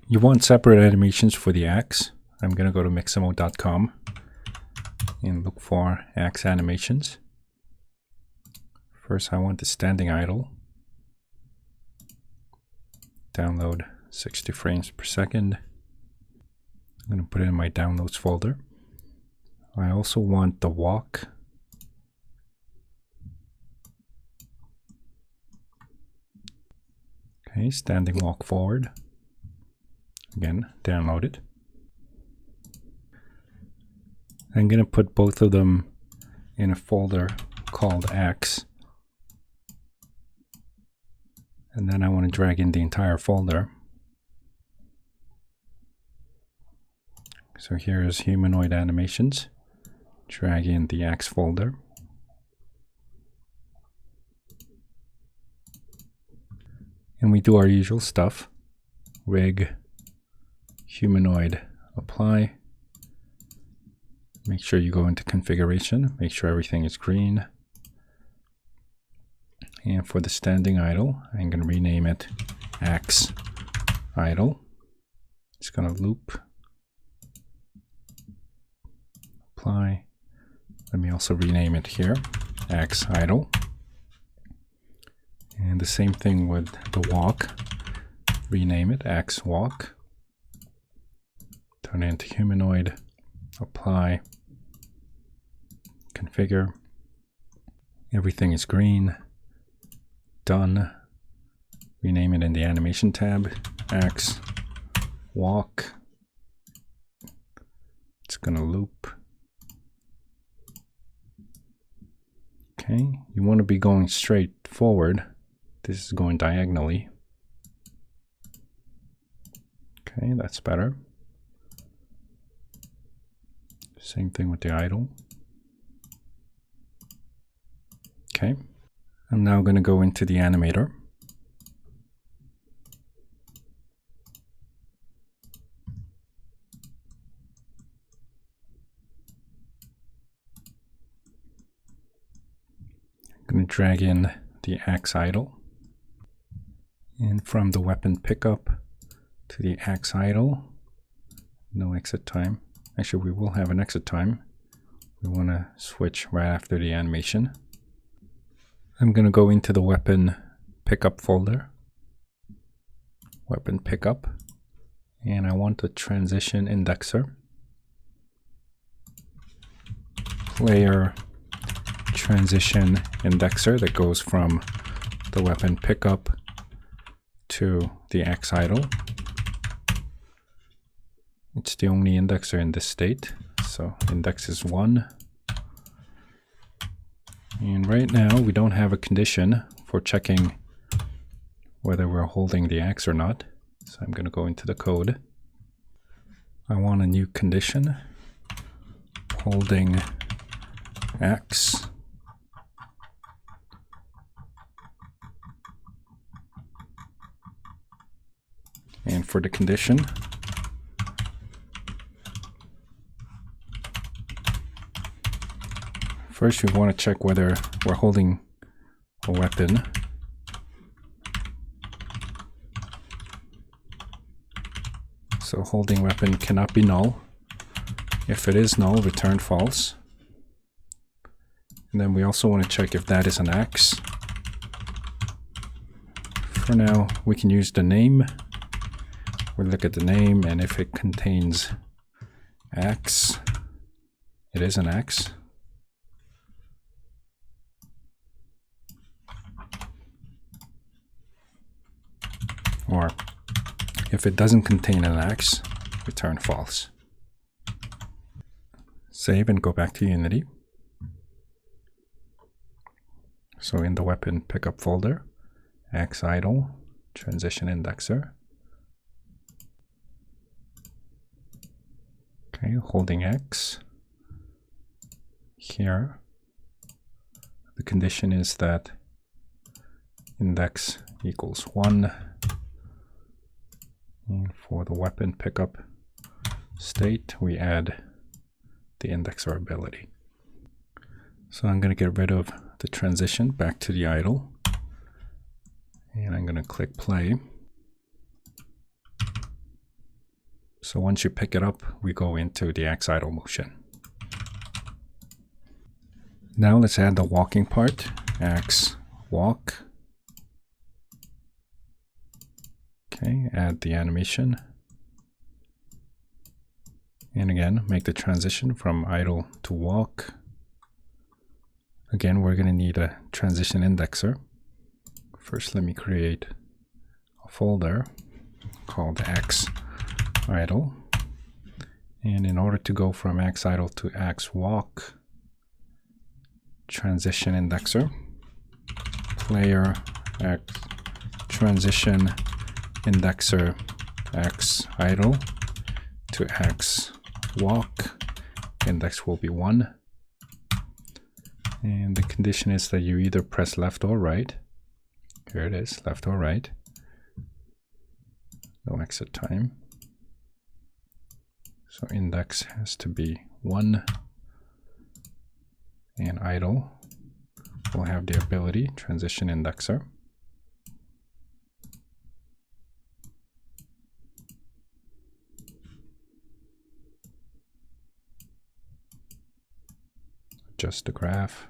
You want separate animations for the axe. I'm going to go to mixamo.com and look for axe animations. First, I want the standing idle. Download 60 frames per second. I'm going to put it in my downloads folder. I also want the walk. Okay, standing walk forward. Again, download it. I'm going to put both of them in a folder called Axe. And then I want to drag in the entire folder. So here's humanoid animations. Drag in the Axe folder. And we do our usual stuff. Rig, humanoid, apply. Make sure you go into configuration. Make sure everything is green. And for the standing idle, I'm going to rename it Axe idle. It's going to loop. Apply. Let me also rename it here, Axe idle. And the same thing with the walk. Rename it Axe walk. Turn it into humanoid. Apply. Configure. Everything is green. Done. Rename it in the animation tab. Axe walk. It's going to loop. Okay, you want to be going straight forward. This is going diagonally. Okay, that's better. Same thing with the idle. Okay, I'm now going to go into the animator. I'm going to drag in the axe idle. And from the weapon pickup to the axe idle, no exit time. Actually, we will have an exit time. We want to switch right after the animation. I'm going to go into the weapon pickup folder. Weapon pickup. And I want the transition indexer. Player transition indexer that goes from the weapon pickup to the axe idle. It's the only indexer in this state, so index is 1. And right now we don't have a condition for checking whether we're holding the axe or not. So I'm going to go into the code. I want a new condition, holding axe. And for the condition, first we want to check whether we're holding a weapon. So holding weapon cannot be null. If it is null, return false. And then we also want to check if that is an axe. For now, we can use the name. We'll look at the name, and if it contains axe, it is an axe. Or if it doesn't contain an axe, return false. Save and go back to Unity. So in the weapon pickup folder, axe idle, transition indexer. Okay, holding X. Here, the condition is that index equals 1. And for the weapon pickup state, we add the indexer ability. So I'm going to get rid of the transition back to the idle. And I'm going to click play. So once you pick it up, we go into the X idle motion. Now let's add the walking part, X walk. Okay, add the animation. And again, make the transition from idle to walk. Again, we're going to need a transition indexer. First, let me create a folder called X idle. And in order to go from X idle to X walk, transition indexer, player X transition indexer X idle to X walk, index will be 1. And the condition is that you either press left or right. Here it is, left or right. No exit time. So index has to be 1. And idle will have the ability, transition indexer. Adjust the graph.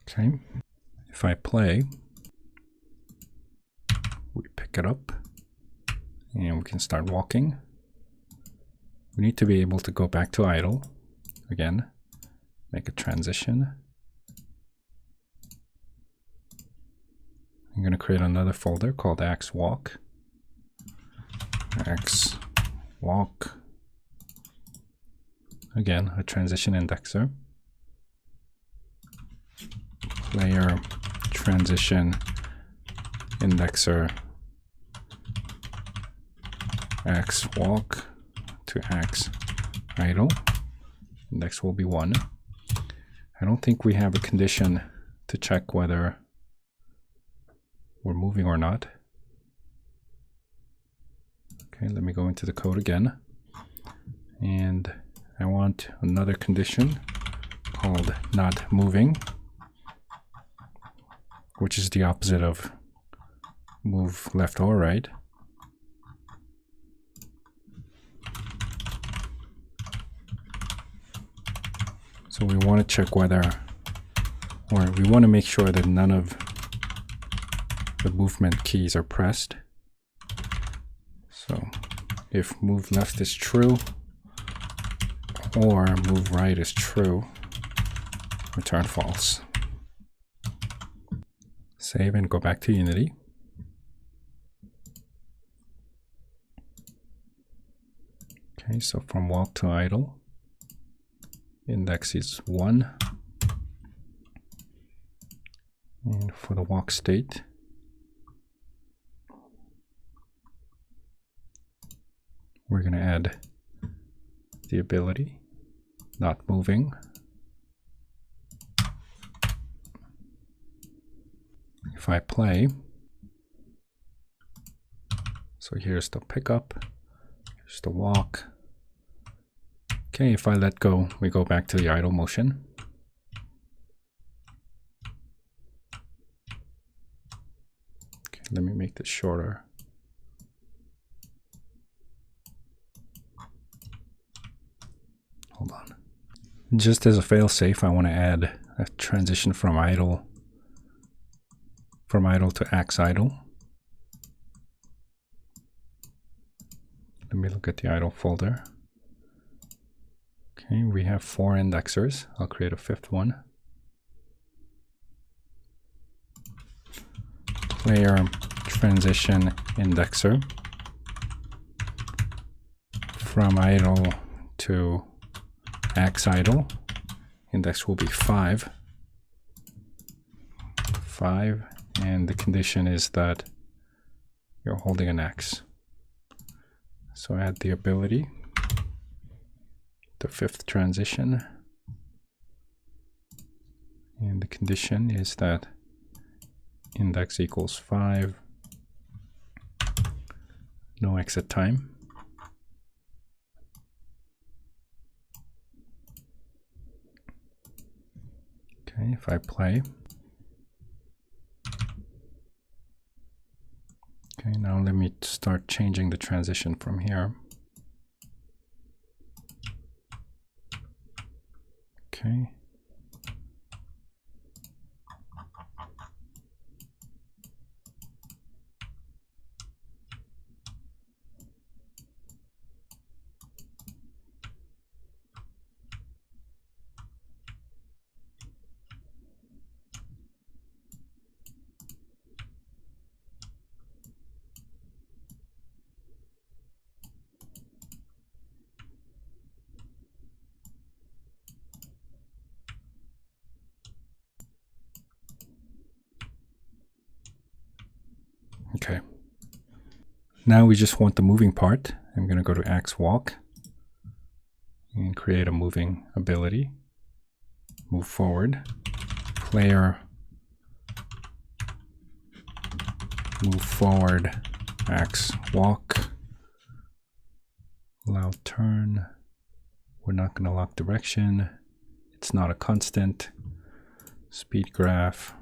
Okay, if I play, we pick it up and we can start walking. We need to be able to go back to idle. Again, make a transition. I'm going to create another folder called X walk. X walk. Again, a transition indexer. Player transition indexer X walk to X idle. Index will be 1. I don't think we have a condition to check whether we're moving or not. Okay, let me go into the code again. And I want another condition called not moving, which is the opposite of move left or right. So we want to check whether, or we want to make sure that none of the movement keys are pressed. So if move left is true or move right is true, return false. Save and go back to Unity. Okay, so from walk to idle, index is 1. And for the walk state, we're going to add the ability not moving. If I play, so here's the pickup, here's the walk. Okay, if I let go, we go back to the idle motion. Okay, let me make this shorter. Hold on. Just as a fail-safe, I want to add a transition from idle to X idle. Let me look at the idle folder. Okay, we have 4 indexers. I'll create a 5th one. Player transition indexer. From idle to X idle. Index will be 5. 5, and the condition is that you're holding an X. So add the ability, the fifth transition, and the condition is that index equals 5, no exit time. Okay, if I play. Okay, now let me start changing the transition from here. Okay. Okay. Now we just want the moving part. I'm going to go to axe walk and create a moving ability. Move forward. Player move forward. Axe walk. Allow turn. We're not going to lock direction. It's not a constant. Speed graph.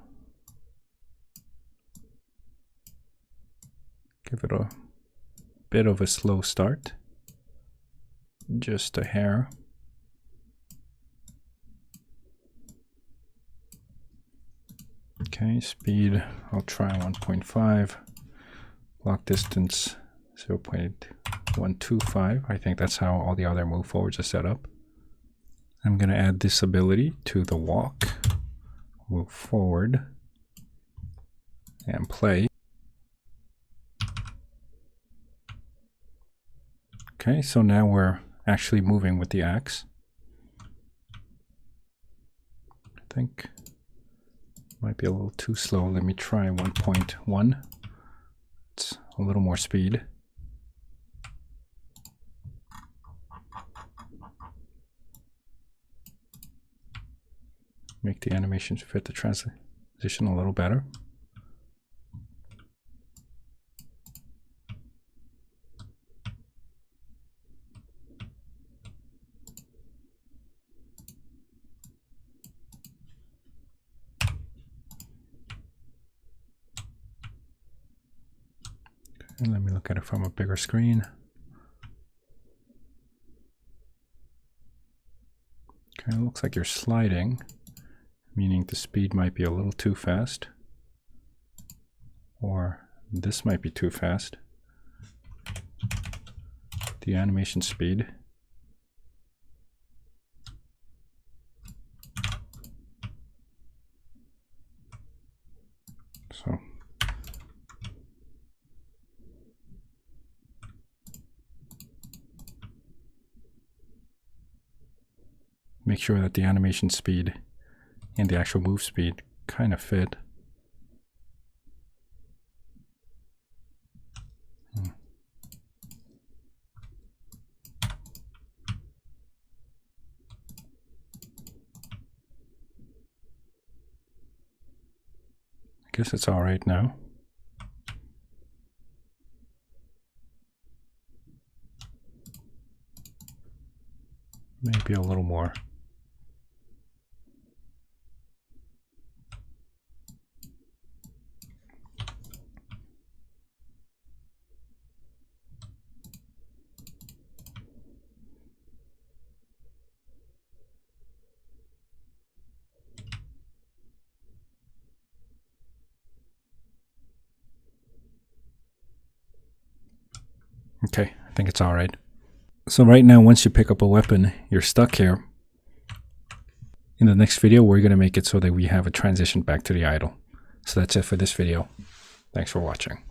Give it a bit of a slow start. Just a hair. Okay, speed, I'll try 1.5. Block distance 0.125. I think that's how all the other move forwards are set up. I'm going to add this ability to the walk. Move forward and play. Okay, so now we're actually moving with the axe. I think might be a little too slow. Let me try 1.1. It's a little more speed. Make the animation fit the transition a little better. And let me look at it from a bigger screen. Okay, it looks like you're sliding, meaning the speed might be a little too fast. Or this might be too fast. The animation speed. So make sure that the animation speed and the actual move speed kind of fit. I guess it's all right now. Maybe a little more. Okay, I think it's all right. So right now, once you pick up a weapon, you're stuck here. In the next video, we're going to make it so that we have a transition back to the idle. So that's it for this video. Thanks for watching.